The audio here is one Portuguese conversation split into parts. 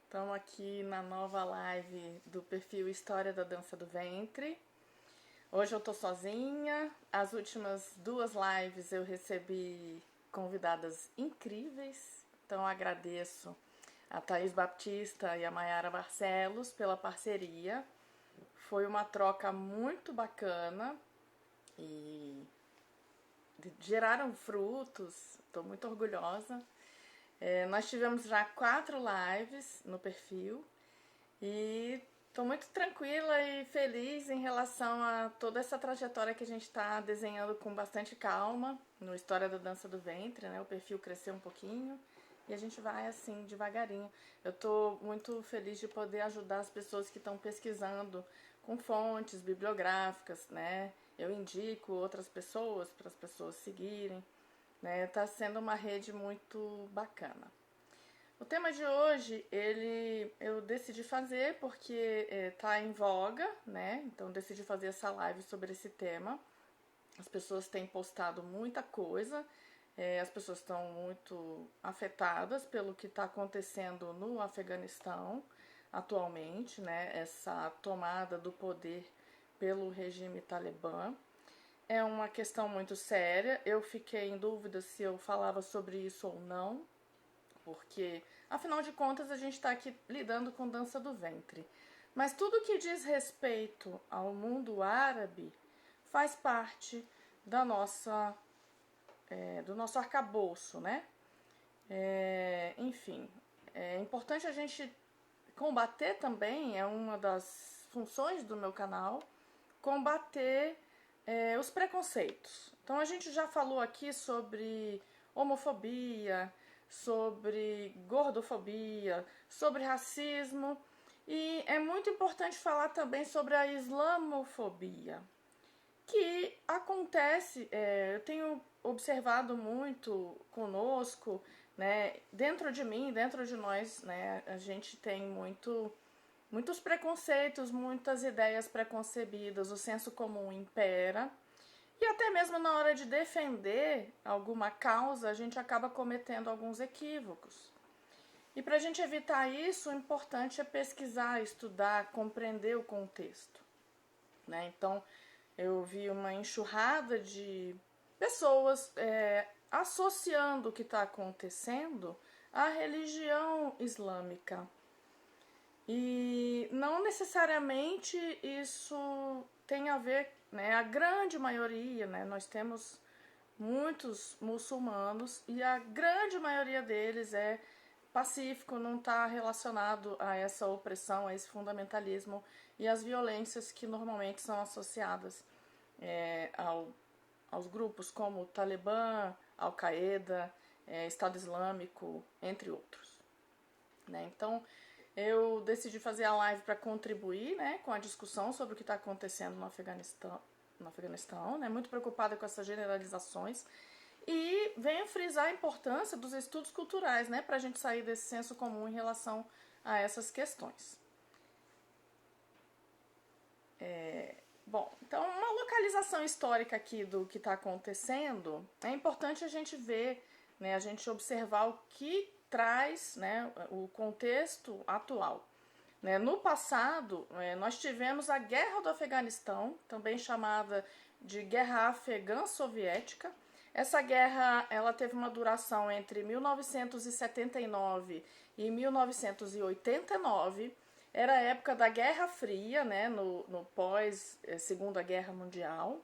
Estamos aqui na nova live do perfil História da Dança do Ventre. Hoje eu tô sozinha. As últimas duas lives eu recebi convidadas incríveis. Então eu agradeço a Thaís Baptista e a Mayara Barcelos pela parceria. Foi uma troca muito bacana e geraram frutos. Estou muito orgulhosa. Nós tivemos já 4 lives no perfil e estou muito tranquila e feliz em relação a toda essa trajetória que a gente está desenhando com bastante calma no História da Dança do Ventre, né? O perfil cresceu um pouquinho e a gente vai assim devagarinho. Eu estou muito feliz de poder ajudar as pessoas que estão pesquisando com fontes bibliográficas, né? Eu indico outras pessoas para as pessoas seguirem. Tá sendo uma rede muito bacana. O tema de hoje, eu decidi fazer porque tá em voga, né? Então decidi fazer essa live sobre esse tema. As pessoas têm postado muita coisa, as pessoas estão muito afetadas pelo que está acontecendo no Afeganistão atualmente, né? Essa tomada do poder pelo regime talibã. É uma questão muito séria. Eu fiquei em dúvida se eu falava sobre isso ou não, porque, afinal de contas, a gente está aqui lidando com dança do ventre. Mas tudo que diz respeito ao mundo árabe faz parte da nossa, do nosso arcabouço, né? Enfim, é importante a gente combater também, é uma das funções do meu canal, combater os preconceitos. Então a gente já falou aqui sobre homofobia, sobre gordofobia, sobre racismo e é muito importante falar também sobre a islamofobia, que acontece, eu tenho observado muito conosco, né, dentro de mim, dentro de nós, né, a gente tem muitos preconceitos, muitas ideias preconcebidas, o senso comum impera. E até mesmo na hora de defender alguma causa, a gente acaba cometendo alguns equívocos. E para a gente evitar isso, o importante é pesquisar, estudar, compreender o contexto, né? Então, eu vi uma enxurrada de pessoas associando o que está acontecendo à religião islâmica. E não necessariamente isso tem a ver, né? A grande maioria, né? Nós temos muitos muçulmanos e a grande maioria deles é pacífico, não está relacionado a essa opressão, a esse fundamentalismo e às violências que normalmente são associadas aos grupos como o Talibã, Al-Qaeda, Estado Islâmico, entre outros, né? Então, eu decidi fazer a live para contribuir, né, com a discussão sobre o que está acontecendo no Afeganistão, né, muito preocupada com essas generalizações e venho frisar a importância dos estudos culturais, né, para a gente sair desse senso comum em relação a essas questões. Bom, então uma localização histórica aqui do que está acontecendo, é importante a gente ver, né, a gente observar o que traz, né, o contexto atual. No passado, nós tivemos a Guerra do Afeganistão, também chamada de Guerra Afegã Soviética. Essa guerra ela teve uma duração entre 1979 e 1989. Era a época da Guerra Fria, né, no pós-Segunda Guerra Mundial.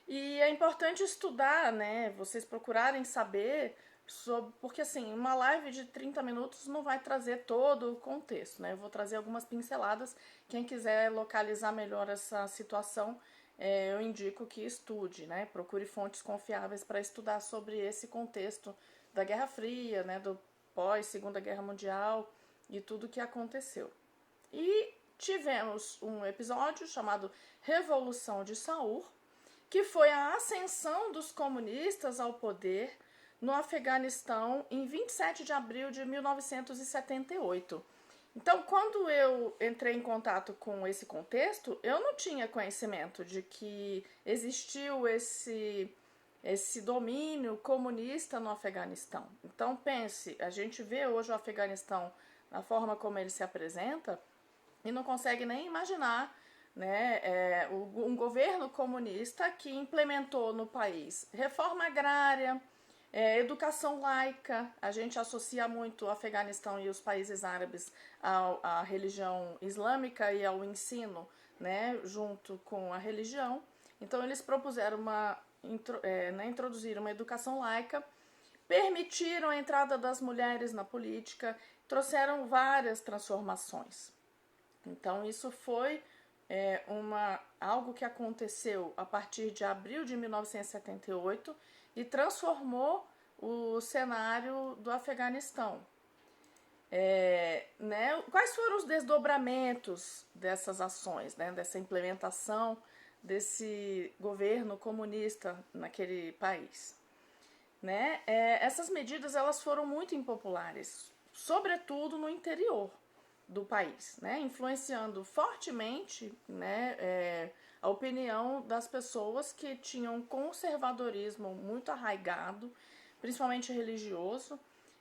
E é importante estudar, né, vocês procurarem saber sobre, porque assim, uma live de 30 minutos não vai trazer todo o contexto, né? Eu vou trazer algumas pinceladas. Quem quiser localizar melhor essa situação, eu indico que estude, né? Procure fontes confiáveis para estudar sobre esse contexto da Guerra Fria, né, do pós-Segunda Guerra Mundial e tudo o que aconteceu. E tivemos um episódio chamado Revolução de Saur, que foi a ascensão dos comunistas ao poder no Afeganistão em 27 de abril de 1978. Então, quando eu entrei em contato com esse contexto, eu não tinha conhecimento de que existiu esse domínio comunista no Afeganistão. Então, pense, a gente vê hoje o Afeganistão na forma como ele se apresenta, e não consegue nem imaginar, né, um governo comunista que implementou no país reforma agrária, educação laica. A gente associa muito o Afeganistão e os países árabes à religião islâmica e ao ensino, né, junto com a religião. Então eles propuseram introduzir uma educação laica, permitiram a entrada das mulheres na política, trouxeram várias transformações. Então isso foi algo que aconteceu a partir de abril de 1978 e transformou o cenário do Afeganistão. Quais foram os desdobramentos dessas ações, né, dessa implementação desse governo comunista naquele país? Essas medidas elas foram muito impopulares, sobretudo no interior do país, né, influenciando fortemente, né, a opinião das pessoas que tinham um conservadorismo muito arraigado, principalmente religioso,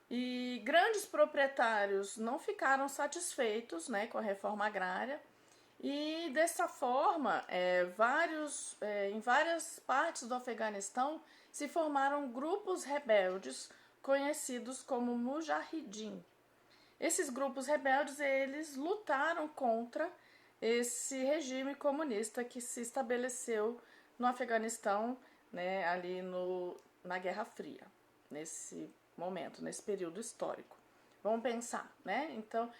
e grandes proprietários não ficaram satisfeitos, né, com a reforma agrária, e dessa forma, em várias partes do Afeganistão se formaram grupos rebeldes conhecidos como Mujahideen. Esses grupos rebeldes, eles lutaram contra esse regime comunista que se estabeleceu no Afeganistão, né, ali na Guerra Fria, nesse momento, nesse período histórico. Vamos pensar, né? Então,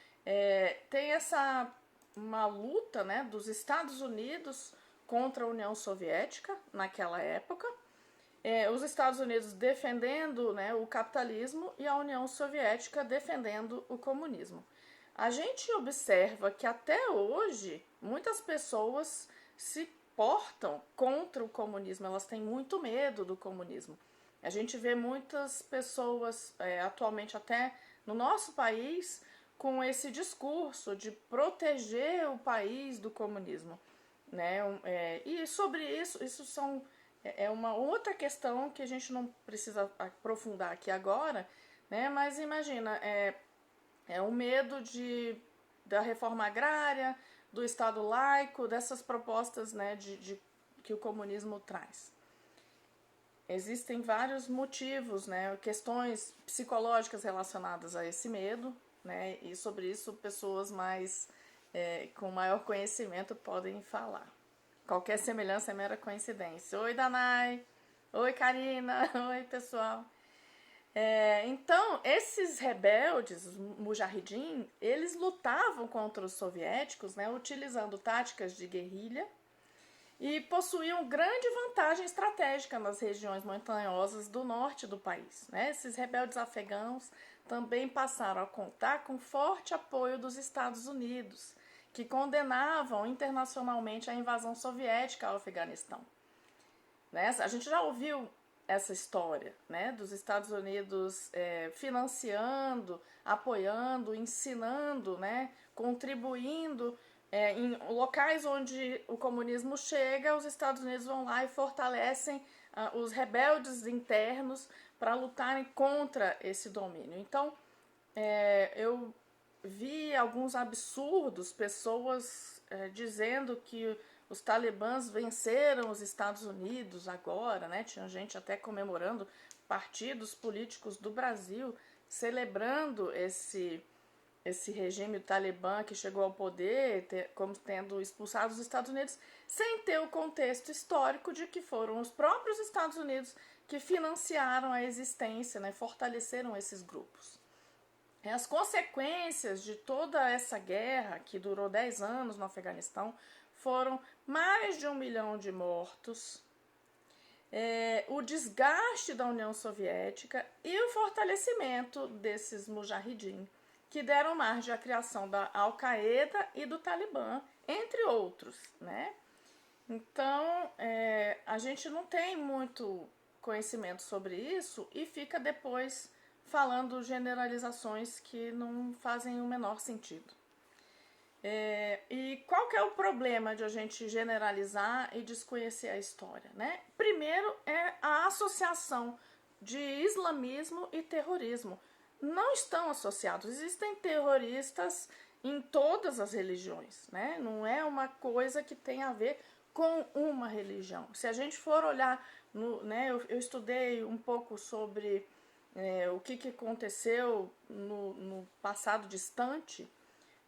tem uma luta, né, dos Estados Unidos contra a União Soviética naquela época, os Estados Unidos defendendo, né, o capitalismo e a União Soviética defendendo o comunismo. A gente observa que até hoje muitas pessoas se portam contra o comunismo, elas têm muito medo do comunismo. A gente vê muitas pessoas atualmente até no nosso país com esse discurso de proteger o país do comunismo, né? E sobre isso é uma outra questão que a gente não precisa aprofundar aqui agora, né? Mas imagina, o medo da reforma agrária, do Estado laico, dessas propostas, né, que o comunismo traz. Existem vários motivos, né, questões psicológicas relacionadas a esse medo, né, e sobre isso pessoas com maior conhecimento podem falar. Qualquer semelhança é mera coincidência. Oi, Danai. Oi, Karina. Oi, pessoal. Então, esses rebeldes, os Mujahideen, eles lutavam contra os soviéticos, né, utilizando táticas de guerrilha e possuíam grande vantagem estratégica nas regiões montanhosas do norte do país, né? Esses rebeldes afegãos também passaram a contar com forte apoio dos Estados Unidos, que condenavam internacionalmente a invasão soviética ao Afeganistão. Né? A gente já ouviu essa história, né, dos Estados Unidos financiando, apoiando, ensinando, né, contribuindo em locais onde o comunismo chega, os Estados Unidos vão lá e fortalecem os rebeldes internos para lutarem contra esse domínio. Então, eu vi alguns absurdos, pessoas dizendo que os talibãs venceram os Estados Unidos agora, né? Tinha gente até comemorando, partidos políticos do Brasil celebrando esse regime talibã que chegou ao poder, como tendo expulsado os Estados Unidos, sem ter o contexto histórico de que foram os próprios Estados Unidos que financiaram a existência, né? Fortaleceram esses grupos. As consequências de toda essa guerra, que durou 10 anos no Afeganistão, foram mais de 1 milhão de mortos, o desgaste da União Soviética e o fortalecimento desses Mujahideen, que deram margem à criação da Al-Qaeda e do Talibã, entre outros, né? Então, a gente não tem muito conhecimento sobre isso e fica depois falando generalizações que não fazem o menor sentido. E qual que é o problema de a gente generalizar e desconhecer a história, né? Primeiro é a associação de islamismo e terrorismo. não estão associados. Existem terroristas em todas as religiões, né? Não é uma coisa que tem a ver com uma religião. Se a gente for olhar, né, eu estudei um pouco sobre o que aconteceu no passado distante.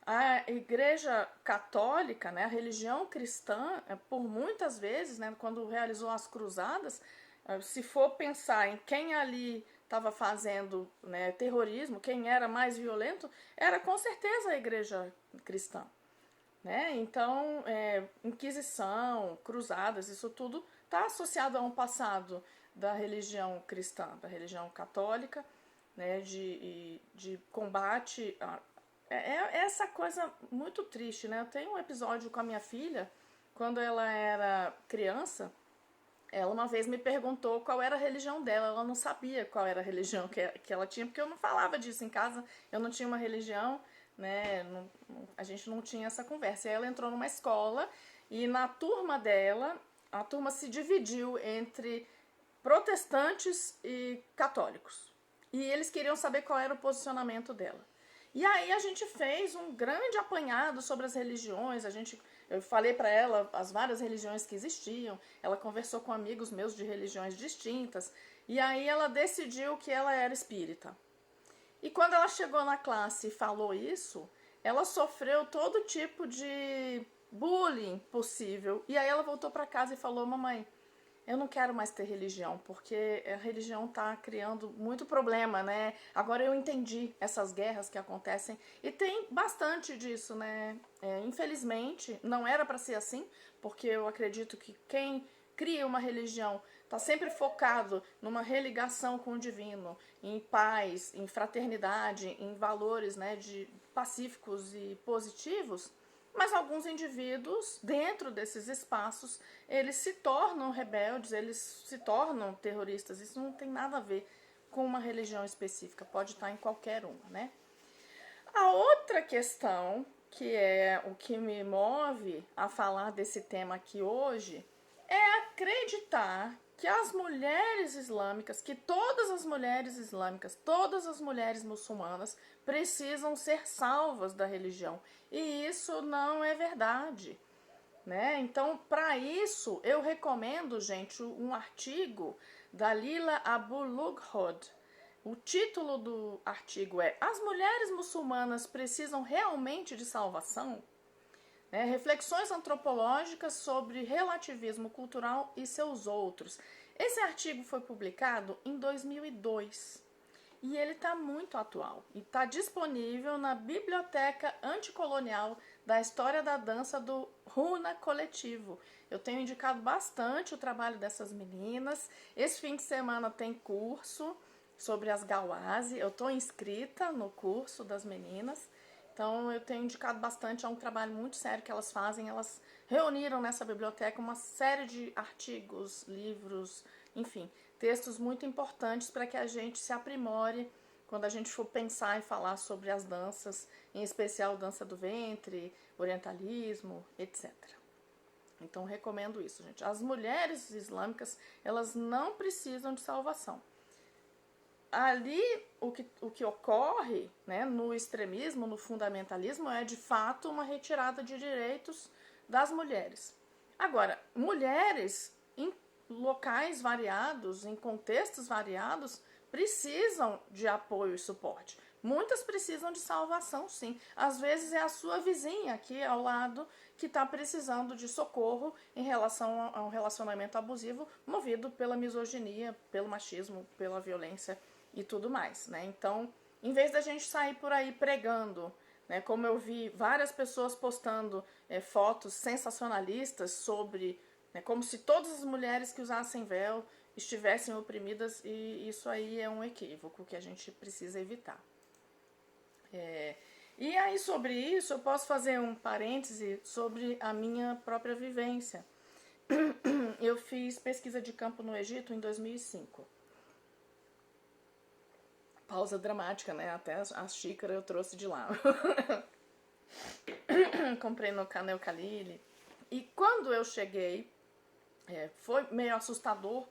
A Igreja Católica, né, a religião cristã, por muitas vezes, né, quando realizou as cruzadas, se for pensar em quem ali estava fazendo, né, terrorismo, quem era mais violento, era com certeza a Igreja cristã. Né? Então, Inquisição, cruzadas, isso tudo está associado a um passado da religião cristã, da religião católica, né, de combate essa coisa muito triste, né? Eu tenho um episódio com a minha filha, quando ela era criança, ela uma vez me perguntou qual era a religião dela. Ela não sabia qual era a religião que ela tinha, porque eu não falava disso em casa, eu não tinha uma religião, né? A gente não tinha essa conversa. E aí ela entrou numa escola e na turma dela, a turma se dividiu entre protestantes e católicos. E eles queriam saber qual era o posicionamento dela. E aí a gente fez um grande apanhado sobre as religiões, eu falei para ela as várias religiões que existiam, ela conversou com amigos meus de religiões distintas, e aí ela decidiu que ela era espírita. E quando ela chegou na classe e falou isso, ela sofreu todo tipo de bullying possível. E aí ela voltou para casa e falou: mamãe, eu não quero mais ter religião, porque a religião está criando muito problema, né? Agora eu entendi essas guerras que acontecem e tem bastante disso, né? Infelizmente, não era para ser assim, porque eu acredito que quem cria uma religião está sempre focado numa religação com o divino, em paz, em fraternidade, em valores, né, pacíficos e positivos. Mas alguns indivíduos, dentro desses espaços, eles se tornam rebeldes, eles se tornam terroristas. Isso não tem nada a ver com uma religião específica, pode estar em qualquer uma, né? A outra questão, que é o que me move a falar desse tema aqui hoje, é acreditar que as mulheres islâmicas, que todas as mulheres islâmicas, todas as mulheres muçulmanas precisam ser salvas da religião. E isso não é verdade, né? Então, para isso, eu recomendo, gente, um artigo da Lila Abu Lughod. O título do artigo é: As mulheres muçulmanas precisam realmente de salvação? Reflexões antropológicas sobre relativismo cultural e seus outros. Esse artigo foi publicado em 2002 e ele está muito atual e está disponível na Biblioteca Anticolonial da História da Dança do Runa Coletivo. Eu tenho indicado bastante o trabalho dessas meninas. Esse fim de semana tem curso sobre as Gawazi. Eu estou inscrita no curso das meninas. Então, eu tenho indicado bastante, é um trabalho muito sério que elas fazem. Elas reuniram nessa biblioteca uma série de artigos, livros, enfim, textos muito importantes para que a gente se aprimore quando a gente for pensar e falar sobre as danças, em especial dança do ventre, orientalismo, etc. Então, recomendo isso, gente. As mulheres islâmicas, elas não precisam de salvação. Ali, o que ocorre, né, no extremismo, no fundamentalismo, é de fato uma retirada de direitos das mulheres. Agora, mulheres em locais variados, em contextos variados, precisam de apoio e suporte. Muitas precisam de salvação, sim. Às vezes é a sua vizinha aqui ao lado que está precisando de socorro em relação a um relacionamento abusivo movido pela misoginia, pelo machismo, pela violência e tudo mais, né? Então, em vez da gente sair por aí pregando, né, como eu vi várias pessoas postando fotos sensacionalistas sobre, né, como se todas as mulheres que usassem véu estivessem oprimidas, e isso aí é um equívoco que a gente precisa evitar. E aí, sobre isso, eu posso fazer um parêntese sobre a minha própria vivência. Eu fiz pesquisa de campo no Egito em 2005. Pausa dramática, né? Até a xícara eu trouxe de lá. Comprei no Canel Khalili. E quando eu cheguei, foi meio assustador,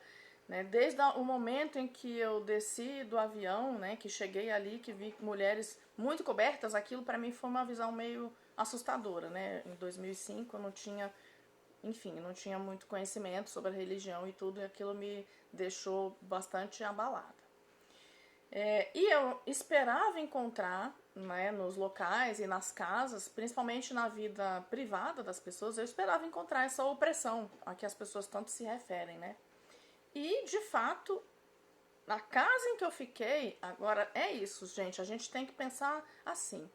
né? Desde o momento em que eu desci do avião, né, que cheguei ali, que vi mulheres muito cobertas, aquilo para mim foi uma visão meio assustadora, né? Em 2005 eu não tinha, enfim, não tinha muito conhecimento sobre a religião e tudo, e aquilo me deixou bastante abalada. E eu esperava encontrar, né, nos locais e nas casas, principalmente na vida privada das pessoas, eu esperava encontrar essa opressão a que as pessoas tanto se referem, né? E, de fato, na casa em que eu fiquei, agora é isso, gente, a gente tem que pensar assim.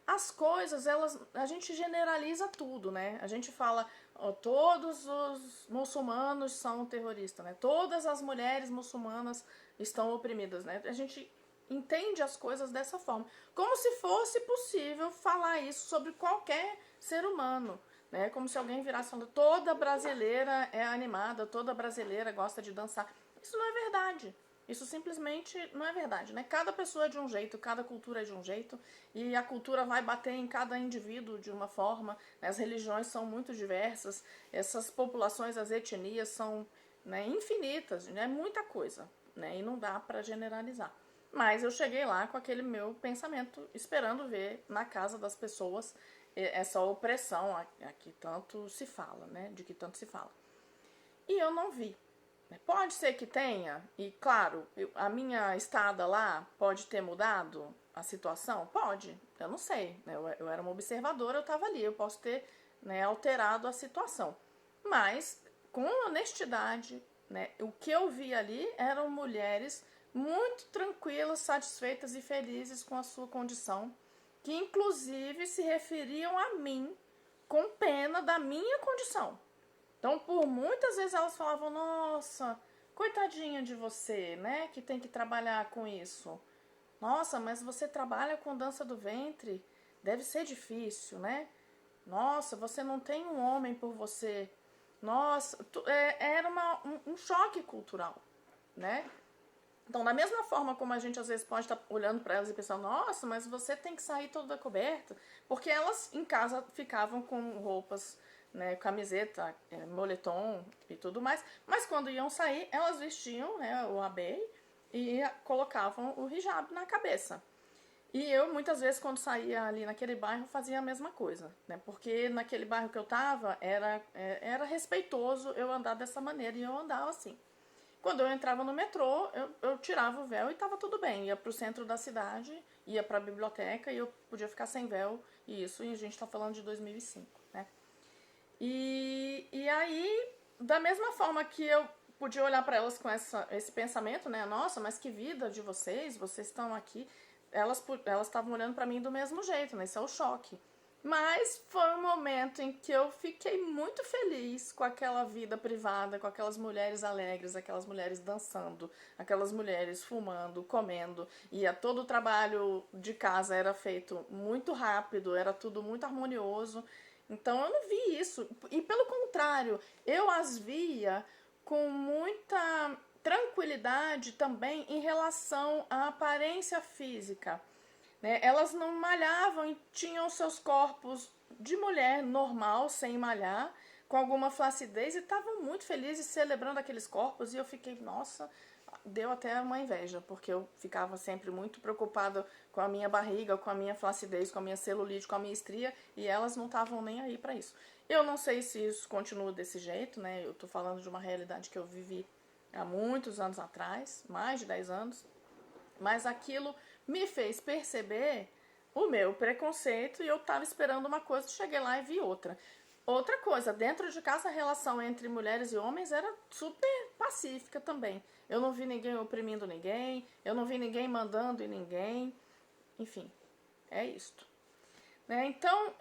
As coisas, a gente generaliza tudo, né? A gente fala, ó, todos os muçulmanos são terroristas, né? Todas as mulheres muçulmanas estão oprimidas, né? A gente entende as coisas dessa forma, como se fosse possível falar isso sobre qualquer ser humano, né? Como se alguém virasse falando, toda brasileira é animada, toda brasileira gosta de dançar. Isso não é verdade. Isso simplesmente não é verdade, né? Cada pessoa é de um jeito, cada cultura é de um jeito, e a cultura vai bater em cada indivíduo de uma forma, né? As religiões são muito diversas, essas populações, as etnias são, né, infinitas, né? Muita coisa, né? E não dá para generalizar. Mas eu cheguei lá com aquele meu pensamento, esperando ver na casa das pessoas essa opressão a que tanto se fala, né? De que tanto se fala. E eu não vi. Pode ser que tenha, e claro, a minha estada lá pode ter mudado a situação? Pode, eu não sei. Né? Eu era uma observadora, eu estava ali, eu posso ter, né, alterado a situação. Mas, com honestidade, né, o que eu vi ali eram mulheres muito tranquilas, satisfeitas e felizes com a sua condição, que inclusive se referiam a mim com pena da minha condição. Então, por muitas vezes elas falavam, nossa, coitadinha de você, né, que tem que trabalhar com isso. Nossa, mas você trabalha com dança do ventre, deve ser difícil, né? Nossa, você não tem um homem por você. Nossa, era um choque cultural, né? Então, da mesma forma como a gente às vezes pode estar olhando para elas e pensando, nossa, mas você tem que sair toda coberta, porque elas em casa ficavam com roupas, né, camiseta, moletom e tudo mais, mas quando iam sair, elas vestiam, né, o abei e colocavam o hijab na cabeça. E eu, muitas vezes, quando saía ali naquele bairro, fazia a mesma coisa, né? Porque naquele bairro que eu tava, era respeitoso eu andar dessa maneira, e eu andava assim. Quando eu entrava no metrô, eu tirava o véu e tava tudo bem. Ia pro centro da cidade, ia pra biblioteca e eu podia ficar sem véu, e isso, e a gente tá falando de 2005, né? E aí, da mesma forma que eu podia olhar para elas com esse pensamento, né? Nossa, mas que vida de vocês estão aqui. Elas estavam olhando para mim do mesmo jeito, né? Isso é o choque. Mas foi um momento em que eu fiquei muito feliz com aquela vida privada, com aquelas mulheres alegres, aquelas mulheres dançando, aquelas mulheres fumando, comendo. E todo o trabalho de casa era feito muito rápido, era tudo muito harmonioso. Então eu não vi isso. E pelo contrário, eu as via com muita tranquilidade também em relação à aparência física. Né? Elas não malhavam e tinham seus corpos de mulher normal, sem malhar, com alguma flacidez, e estavam muito felizes celebrando aqueles corpos. E eu fiquei, nossa, deu até uma inveja, porque eu ficava sempre muito preocupada com a minha barriga, com a minha flacidez, com a minha celulite, com a minha estria, e elas não estavam nem aí para isso. Eu não sei se isso continua desse jeito, né? Eu tô falando de uma realidade que eu vivi há muitos anos atrás, mais de 10 anos, mas aquilo me fez perceber o meu preconceito e eu tava esperando uma coisa, cheguei lá e vi outra. Outra coisa, dentro de casa a relação entre mulheres e homens era super pacífica também. Eu não vi ninguém oprimindo ninguém, eu não vi ninguém mandando em ninguém, enfim, é isto. Né? Então,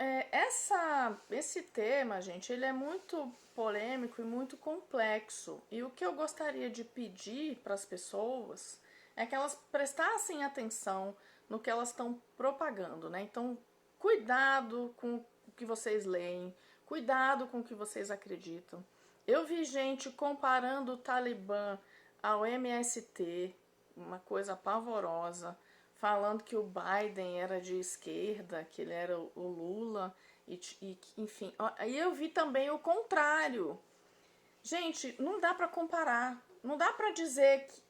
esse tema, gente, ele é muito polêmico e muito complexo. E o que eu gostaria de pedir para as pessoas é que elas prestassem atenção no que elas estão propagando, né? Então, cuidado com o que vocês leem, cuidado com o que vocês acreditam. Eu vi gente comparando o Talibã ao MST, uma coisa pavorosa, falando que o Biden era de esquerda, que ele era o Lula, enfim. Aí eu vi também o contrário. Gente, não dá para comparar, não dá para dizer que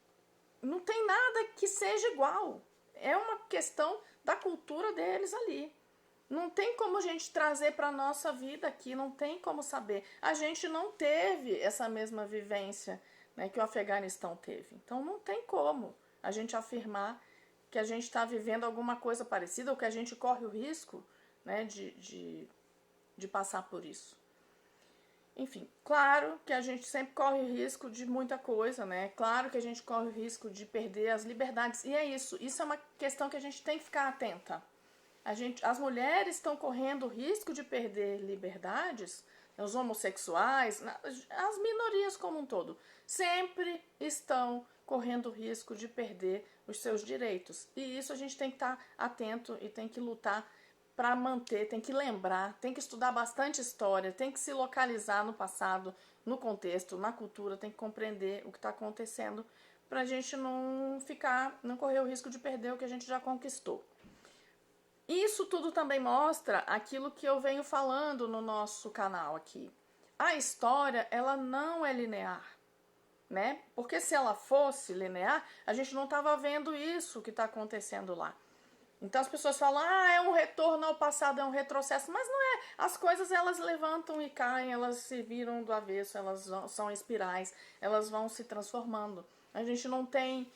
não tem nada que seja igual. É uma questão da cultura deles ali. Não tem como a gente trazer para a nossa vida aqui, não tem como saber. A gente não teve essa mesma vivência, né, que o Afeganistão teve. Então não tem como a gente afirmar que a gente está vivendo alguma coisa parecida ou que a gente corre o risco, né, de passar por isso. Enfim, claro que a gente sempre corre o risco de muita coisa, né? Claro que a gente corre o risco de perder as liberdades. E é isso. Isso é uma questão que a gente tem que ficar atenta. As mulheres estão correndo o risco de perder liberdades, os homossexuais, as minorias como um todo, sempre estão correndo o risco de perder os seus direitos. E isso a gente tem que estar atento e tem que lutar para manter, tem que lembrar, tem que estudar bastante história, tem que se localizar no passado, no contexto, na cultura, tem que compreender o que está acontecendo para a gente não correr o risco de perder o que a gente já conquistou. Isso tudo também mostra aquilo que eu venho falando no nosso canal aqui. A história, ela não é linear, né? Porque se ela fosse linear, a gente não estava vendo isso que está acontecendo lá. Então as pessoas falam, é um retorno ao passado, é um retrocesso, mas não é. As coisas, elas levantam e caem, elas se viram do avesso, elas são espirais, elas vão se transformando. A gente não tem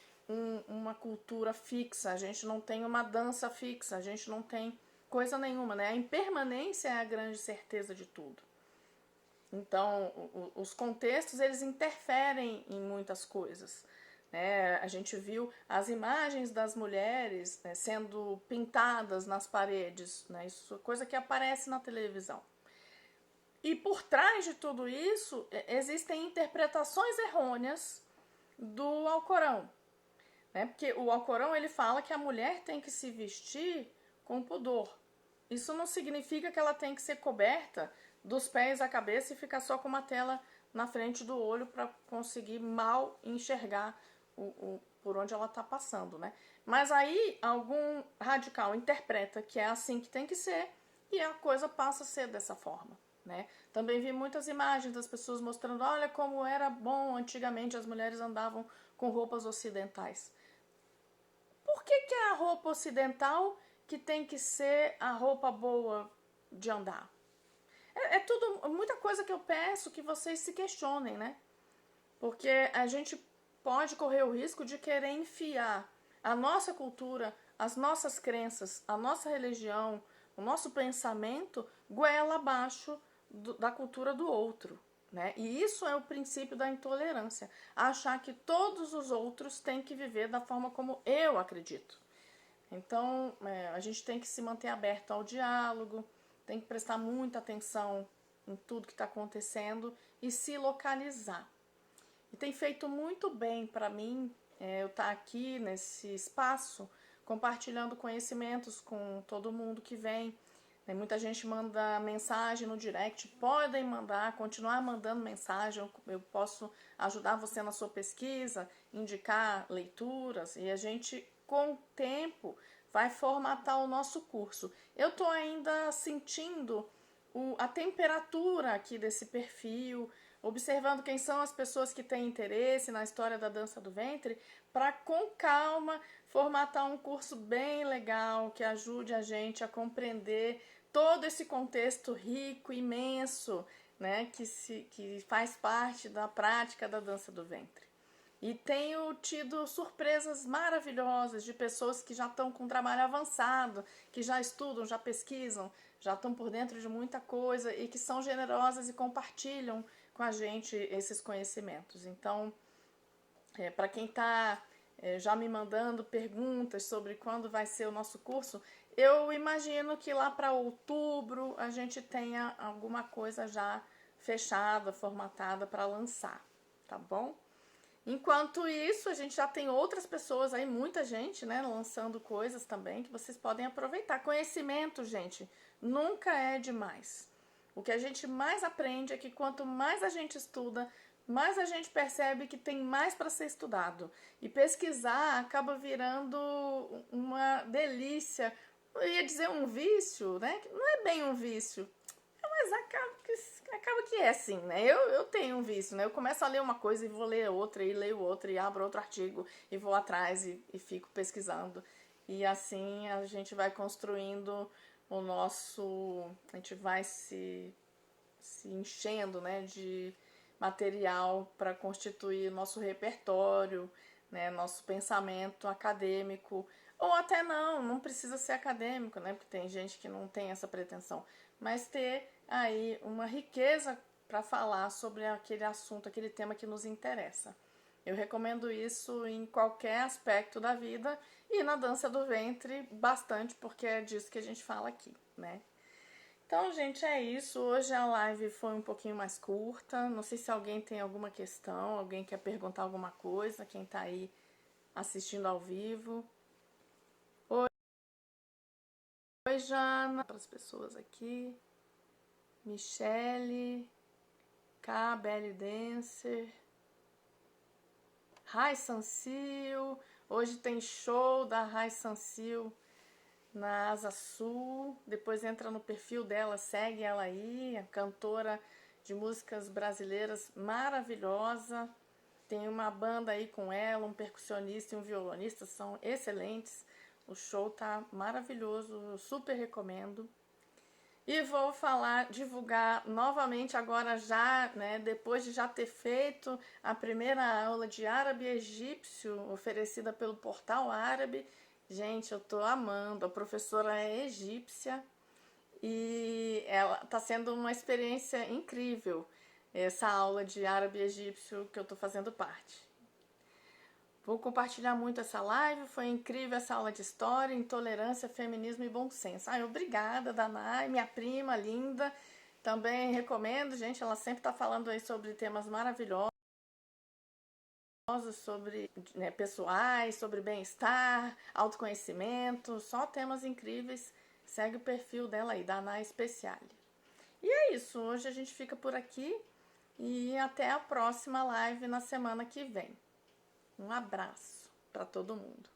uma cultura fixa, a gente não tem uma dança fixa, a gente não tem coisa nenhuma, né? A impermanência é a grande certeza de tudo. Então, os contextos, eles interferem em muitas coisas. A gente viu as imagens das mulheres, né, sendo pintadas nas paredes, né, isso é coisa que aparece na televisão. E por trás de tudo isso, existem interpretações errôneas do Alcorão. Né, porque o Alcorão, ele fala que a mulher tem que se vestir com pudor. Isso não significa que ela tem que ser coberta dos pés à cabeça e ficar só com uma tela na frente do olho para conseguir mal enxergar por onde ela está passando, né? Mas aí algum radical interpreta que é assim que tem que ser e a coisa passa a ser dessa forma, né? Também vi muitas imagens das pessoas mostrando, olha como era bom antigamente, as mulheres andavam com roupas ocidentais. Por que é a roupa ocidental que tem que ser a roupa boa de andar? É tudo, muita coisa que eu peço que vocês se questionem, né? Porque a gente pode correr o risco de querer enfiar a nossa cultura, as nossas crenças, a nossa religião, o nosso pensamento goela abaixo da cultura do outro, né? E isso é o princípio da intolerância, achar que todos os outros têm que viver da forma como eu acredito. Então, a gente tem que se manter aberto ao diálogo, tem que prestar muita atenção em tudo que está acontecendo e se localizar. E tem feito muito bem para mim eu estar aqui nesse espaço, compartilhando conhecimentos com todo mundo que vem. Muita gente manda mensagem no direct, podem mandar, continuar mandando mensagem, eu posso ajudar você na sua pesquisa, indicar leituras e a gente, com o tempo, vai formatar o nosso curso. Eu estou ainda sentindo a temperatura aqui desse perfil, observando quem são as pessoas que têm interesse na história da dança do ventre, para com calma formatar um curso bem legal que ajude a gente a compreender todo esse contexto rico, imenso, né, que faz parte da prática da dança do ventre. E tenho tido surpresas maravilhosas de pessoas que já estão com um trabalho avançado, que já estudam, já pesquisam, já estão por dentro de muita coisa e que são generosas e compartilham com a gente esses conhecimentos. Então, para quem está já me mandando perguntas sobre quando vai ser o nosso curso, eu imagino que lá para outubro a gente tenha alguma coisa já fechada, formatada para lançar, tá bom? Enquanto isso, a gente já tem outras pessoas aí, muita gente, né, lançando coisas também que vocês podem aproveitar. Conhecimento, gente, nunca é demais. O que a gente mais aprende é que quanto mais a gente estuda, mais a gente percebe que tem mais para ser estudado. E pesquisar acaba virando uma delícia. Eu ia dizer um vício, né? Não é bem um vício, mas acaba que acaba que é assim, né? Eu tenho um vício, né? Eu começo a ler uma coisa e vou ler outra, e leio outra, e abro outro artigo, e vou atrás e fico pesquisando. E assim a gente vai construindo o nosso. A gente vai se enchendo, né, de material para constituir nosso repertório, né, nosso pensamento acadêmico, ou até não precisa ser acadêmico, né, porque tem gente que não tem essa pretensão, mas ter aí uma riqueza para falar sobre aquele assunto, aquele tema que nos interessa. Eu recomendo isso em qualquer aspecto da vida e na dança do ventre bastante, porque é disso que a gente fala aqui, né? Então, gente, é isso. Hoje a live foi um pouquinho mais curta. Não sei se alguém tem alguma questão, alguém quer perguntar alguma coisa, quem tá aí assistindo ao vivo. Oi, Jana, para as pessoas aqui. Michele, K, Belly Dancer, Rai Sansil. Hoje tem show da Rai Sansil na Asa Sul. Depois entra no perfil dela, segue ela aí, a cantora de músicas brasileiras maravilhosa. Tem uma banda aí com ela, um percussionista e um violonista, são excelentes. O show tá maravilhoso, eu super recomendo. E vou divulgar novamente agora já, né, depois de já ter feito a primeira aula de árabe egípcio oferecida pelo Portal Árabe. Gente, eu tô amando, a professora é egípcia e ela tá sendo uma experiência incrível, essa aula de árabe egípcio que eu tô fazendo parte. Vou compartilhar muito essa live, foi incrível essa aula de história, intolerância, feminismo e bom senso. Ai, obrigada, Danai, minha prima linda. Também recomendo, gente, ela sempre está falando aí sobre temas maravilhosos, sobre, né, pessoais, sobre bem-estar, autoconhecimento, só temas incríveis. Segue o perfil dela aí, Danai Speciale. E é isso, hoje a gente fica por aqui e até a próxima live na semana que vem. Um abraço para todo mundo.